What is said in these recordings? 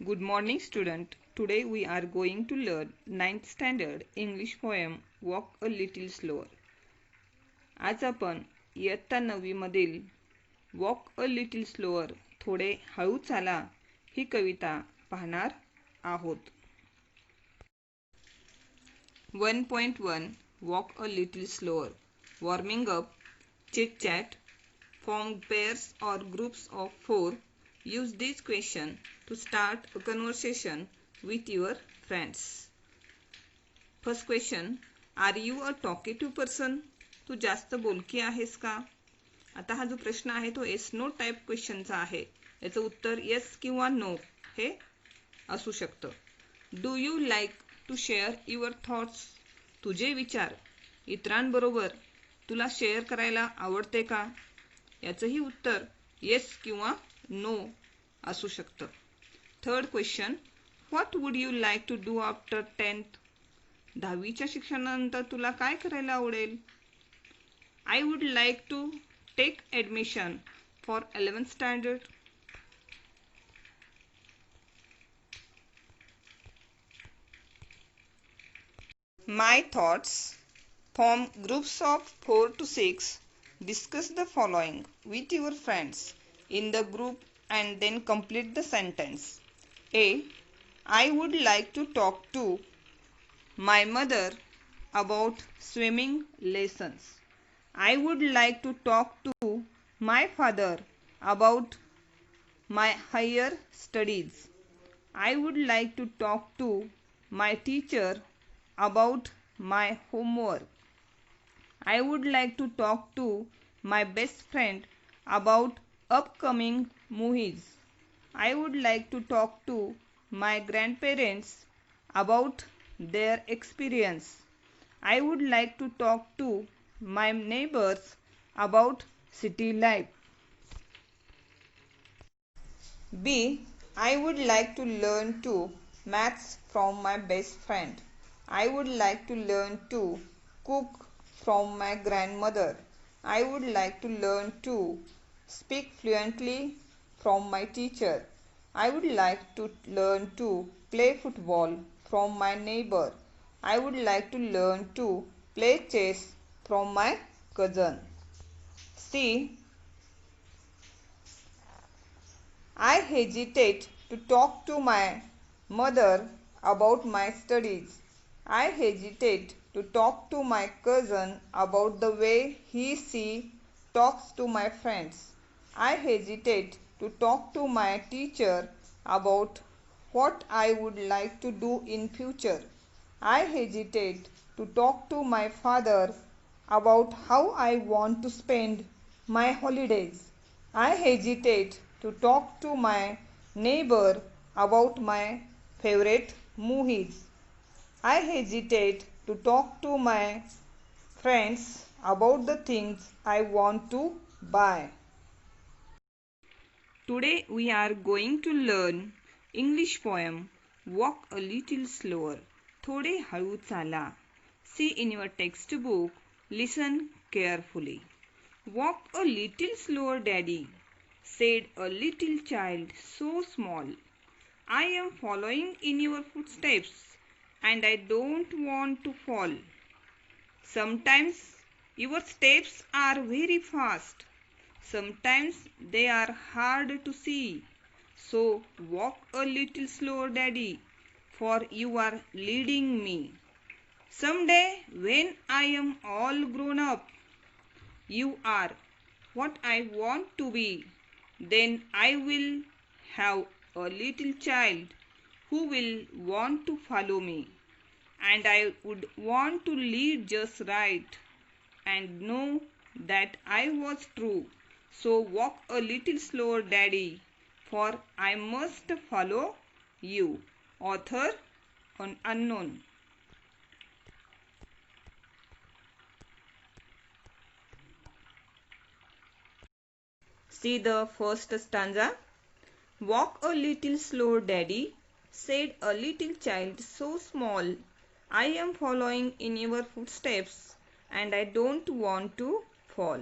Good morning, student. Today we are going to learn ninth standard English poem Walk a Little Slower. आज आपण इयत्ता 9वी मधील walk a little slower थोडे हळू चाला ही कविता पाहणार आहोत. 1.1 Walk a little slower. Warming up, chit chat, form pairs or groups of 4. Use this question to start a conversation with your friends. First question, are you a talkative person? तू जास्त बोलकी आहेस का? आता हा जो प्रश्न आहे तो येस नो टाइप क्वेश्चनचा आहे. याचं उत्तर येस किंवा नो हे असू शकतं. Do you like to share your thoughts? तुझे विचार इतरांबरोबर तुला शेअर करायला आवडते का? याचंही उत्तर येस किंवा नो असू शकतं. Third question, what would you like to do after 10th? 10वीच्या शिक्षणानंतर तुला काय करायला आवडेल? I would like to take admission for 11th standard. My thoughts. Form groups of 4 to 6. Discuss the following with your friends in the group and then complete the sentence. A. I would like to talk to my mother about swimming lessons. I would like to talk to my father about my higher studies. I would like to talk to my teacher about my homework. I would like to talk to my best friend about upcoming movies. I would like to talk to my grandparents about their experience. I would like to talk to my neighbors about city life. B. I would like to learn to maths from my best friend. I would like to learn to cook from my grandmother. I would like to learn to speak fluently from my teacher. I would like to learn to play football from my neighbor. I would like to learn to play chess from my cousin. C. I hesitate to talk to my mother about my studies. I hesitate to talk to my cousin about the way she talks to my friends. I hesitate to talk to my teacher about what I would like to do in future. I hesitate to talk to my father about how I want to spend my holidays. I hesitate to talk to my neighbor about my favorite movies. I hesitate to talk to my friends about the things I want to buy. Today we are going to learn English poem Walk a Little Slower. थोडे हळू चाला. See in your textbook. Listen carefully. Walk a little slower, Daddy, said a little child so small. I am following in your footsteps and I don't want to fall. Sometimes your steps are very fast. Sometimes they are hard to see. So walk a little slower, Daddy, for you are leading me. Someday when I am all grown up, you are what I want to be. Then I will have a little child who will want to follow me. And I would want to lead just right and know that I was true. So walk a little slower, Daddy, for I must follow you. Author unknown. See the first stanza. Walk a little slower, Daddy, said a little child so small. I am following in your footsteps and I don't want to fall.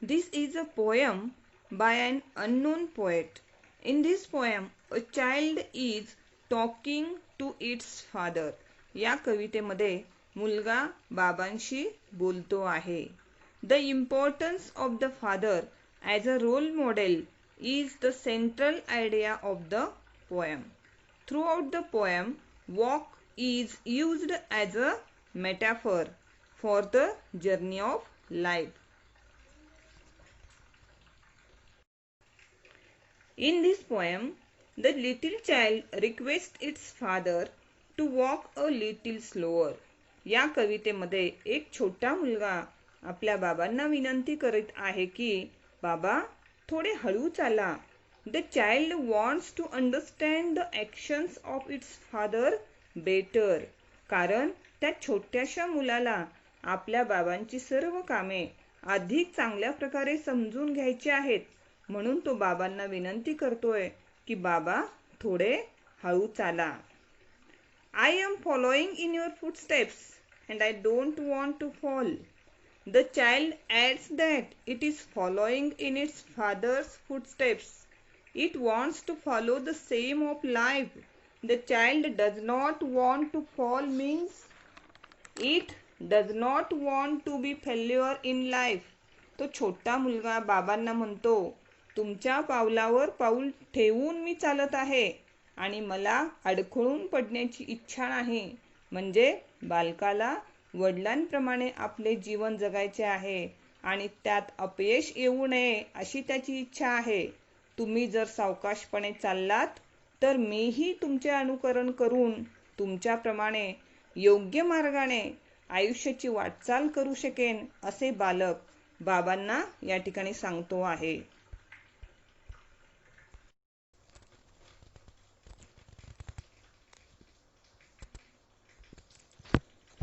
This is a poem by an unknown poet. In this poem, A child is talking to its father. या कवितेमध्ये मुलगा बाबांशी बोलतो आहे. The importance of the father as a role model is the central idea of the poem. Throughout the poem, walk is used as a metaphor for the journey of life. In this poem, the little child requests its father to walk a little slower. या कवितेमध्ये एक छोटा मुलगा आपल्या बाबांना विनंती करीत आहे की बाबा थोडे हळू चाला. The child wants to understand the actions of its father better. कारण त्या छोट्याशा मुलाला आपल्या बाबांची सर्व कामे अधिक चांगल्या प्रकारे समजून घ्यायची आहेत. म्हणून तो बाबांना विनंती करतोय की बाबा थोडे हळू चाला. I am following in your footsteps and I don't want to fall. The child adds that it is following in its father's footsteps. It wants to follow the same of life. The child does not want to fall means it does not want to be failure in life. तो छोटा मुलगा बाबांना म्हणतो तुमच्या पावलावर पाऊल ठेवून मी चालत आहे आणि मला अडखळून पडण्याची इच्छा नाही. म्हणजे बालकाला वडिलांप्रमाणे आपले जीवन जगायचे आहे आणि त्यात अपयश येऊ नये अशी त्याची इच्छा आहे. तुम्ही जर सावकाशपणे चाललात तर मीही तुमचे अनुकरण करून तुमच्याप्रमाणे योग्य मार्गाने आयुष्याची वाटचाल करू शकेन असे बालक बाबांना या ठिकाणी सांगतो आहे.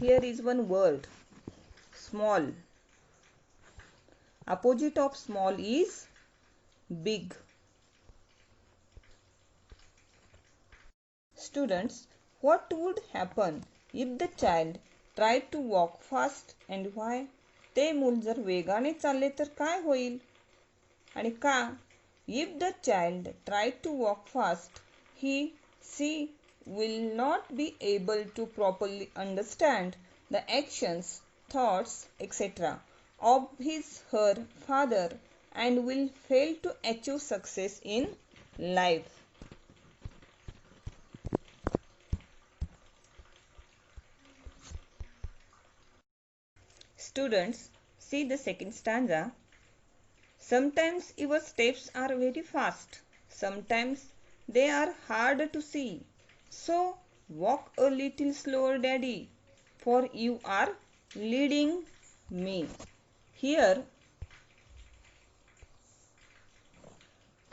Here is one word, small. Opposite of small is big. Students, what would happen if the child tried to walk fast and why? ते मूल जर वेगाने चालले तर काय होईल आणि का? If the child tried to walk fast, she will not be able to properly understand the actions, thoughts, etc. of her father and will fail to achieve success in life. Students, see the second stanza. Sometimes your steps are very fast, sometimes they are hard to see. So walk a little slower, daddy, for you are leading me. Here,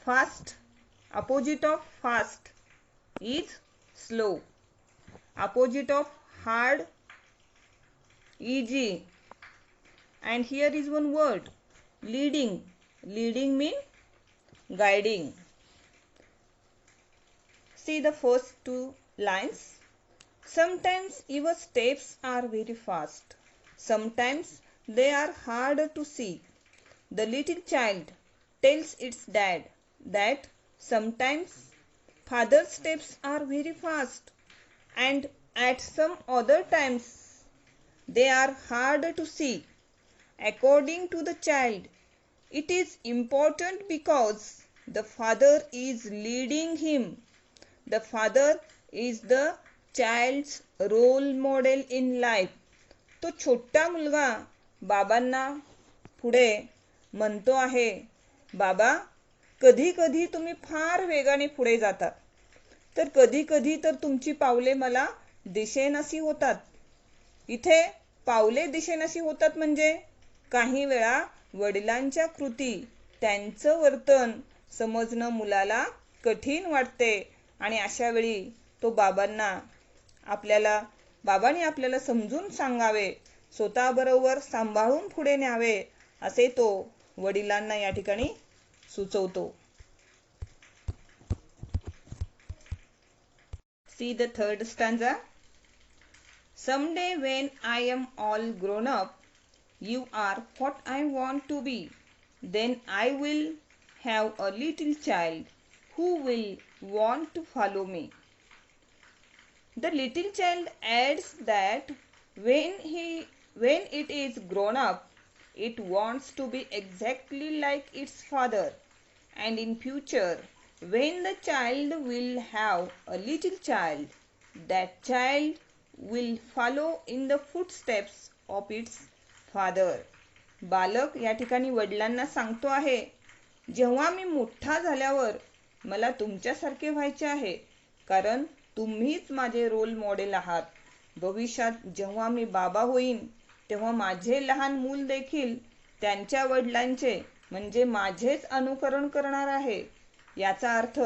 fast, opposite of fast is slow. Opposite of hard, easy. And here is one word, leading. Leading means guiding. See the first two lines. Sometimes your steps are very fast. Sometimes they are hard to see. The little child tells its dad that sometimes father's steps are very fast and at some other times they are hard to see. According to the child, it is important because the father is leading him. The father is the child's role model in life. तो छोटा मुलगा बाबांना पुढे म्हणतो आहे, बाबा कधी कधी तुम्ही फार वेगाने पुढे जातात, तर कधी कधी तर तुमची पावले मला दिसेनाशी होतात. इथे पावले दिसेनाशी होतात म्हणजे काही वेळा वडिलांच्या कृती, त्यांचं वर्तन समजणं मुलाला कठीण वाटते आणि अशा वेळी तो बाबांनी आपल्याला समजून सांगावे, स्वतःबरोबर सांभाळून पुढे न्यावे असे तो वडिलांना या ठिकाणी सुचवतो. See the third stanza. Someday when I am all grown up, you are what I want to be. Then I will have a little child who will want to follow me. The little child adds that when it is grown up, it wants to be exactly like its father. And in future, when the child will have a little child, that child will follow in the footsteps of its father. बालक या ठिकाणी वडिलांना सांगतो आहे, जेव्हा मी मोठा झाल्यावर मला तुमच्यासारखे व्हायचे आहे, कारण तुम्हीच माझे रोल मॉडेल आहात. भविष्यात जेव्हा मी बाबा होईन, तेव्हा माझे लहान मूल देखील त्यांच्या वडिलांचे म्हणजे माझेच अनुकरण करणार आहे. याचा अर्थ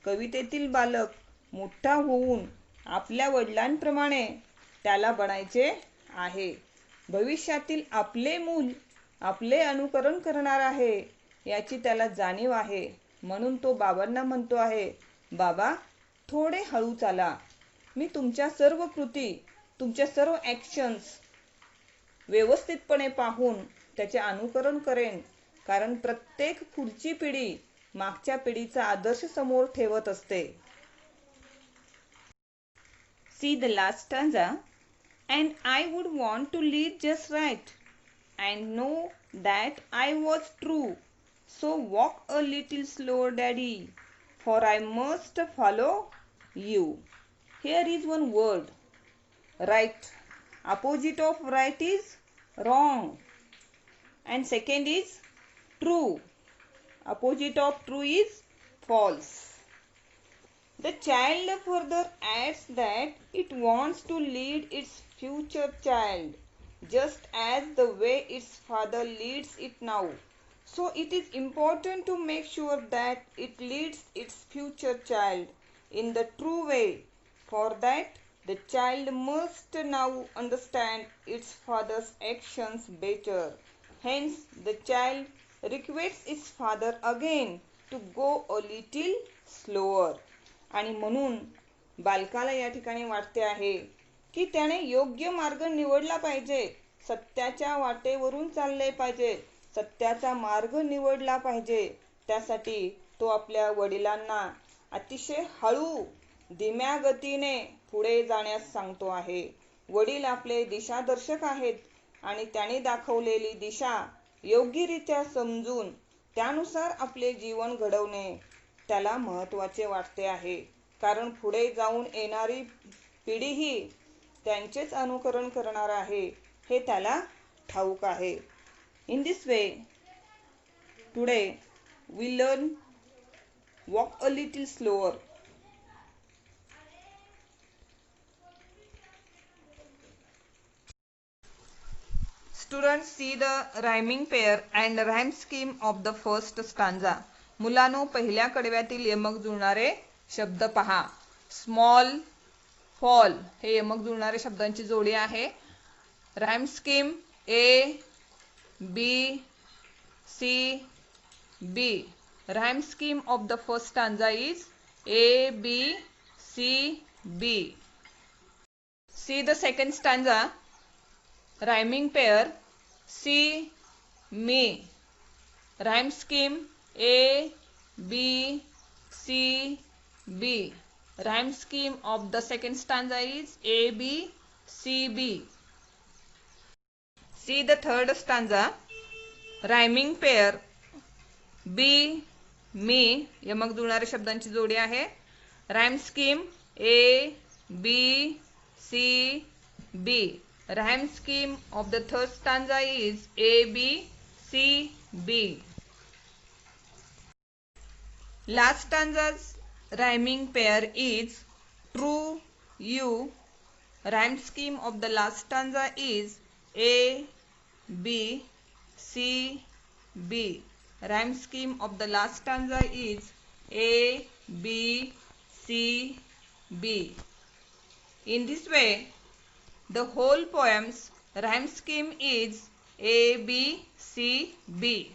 कवितेतील बालक मोठा होऊन आपल्या वडिलांप्रमाणे त्याला बनायचे आहे. भविष्यातील आपले मूल आपले अनुकरण करणार आहे याची त्याला जाणीव आहे. म्हणून तो बाबांना म्हणतो आहे, बाबा थोडे हळू चाला. मी तुमच्या सर्व कृती, तुमच्या सर्व ॲक्शन्स व्यवस्थितपणे पाहून त्याचे अनुकरण करेन, कारण प्रत्येक पुढची पिढी मागच्या पिढीचा आदर्श समोर ठेवत असते. See the last stanza. And I would want to lead just right and know that I was true. So walk a little slower, Daddy, for I must follow you. Here is one word, right. Opposite of right is wrong. And second is true. Opposite of true is false. The child further adds that it wants to lead its future child just as the way its father leads it now. So it is important to make sure that it leads its future child in the true way. For that, the child must now understand its father's actions better. Hence, the child requests its father again to go a little slower. आणि म्हणून बालकाला या ठिकाणी वाटते आहे की त्याने योग्य मार्ग निवडला पाहिजे, सत्याच्या वाटेवरून चालले पाहिजे, सत्याचा मार्ग निवडला पाहिजे. त्यासाठी तो आपल्या वडिलांना अतिशय हळू धीम्या गतीने पुढे जाण्यास सांगतो आहे. वडील आपले दिशादर्शक आहेत आणि त्यांनी दाखवलेली दिशा योग्यरित्या समजून त्यानुसार आपले जीवन घडवणे त्याला महत्त्वाचे वाटते आहे, कारण पुढे जाऊन येणारी पिढीही त्यांचेच अनुकरण करणार आहे हे त्याला ठाऊक आहे. In this way, today we learn walk a little slower. Students, see the rhyming pair and rhyme scheme of the first stanza. मुलांनो, पहिल्या कडव्यातील यमक जुळणारे शब्द पहा. स्मॉल, फॉल हे यमक जुळणारे शब्दांची जोडी आहे. Rhyme scheme A B C B. Rhyme scheme of the first stanza is A B C B. See the second stanza. Rhyming pair see me. Rhyme scheme A, B, C, B. Rhyme scheme of the second stanza is A, B, C, B. See the third stanza. Rhyming pair B, me. यमक जुळणारे शब्दांची जोडी आहे. Rhyme scheme A, B, C, B. Rhyme scheme of the third stanza is A, B, C, B. Last stanza's rhyming pair is true, you. Rhyme scheme of the last stanza is A, B, C, B. Rhyme scheme of the last stanza is A, B, C, B. In this way, the whole poem's rhyme scheme is A, B, C, B.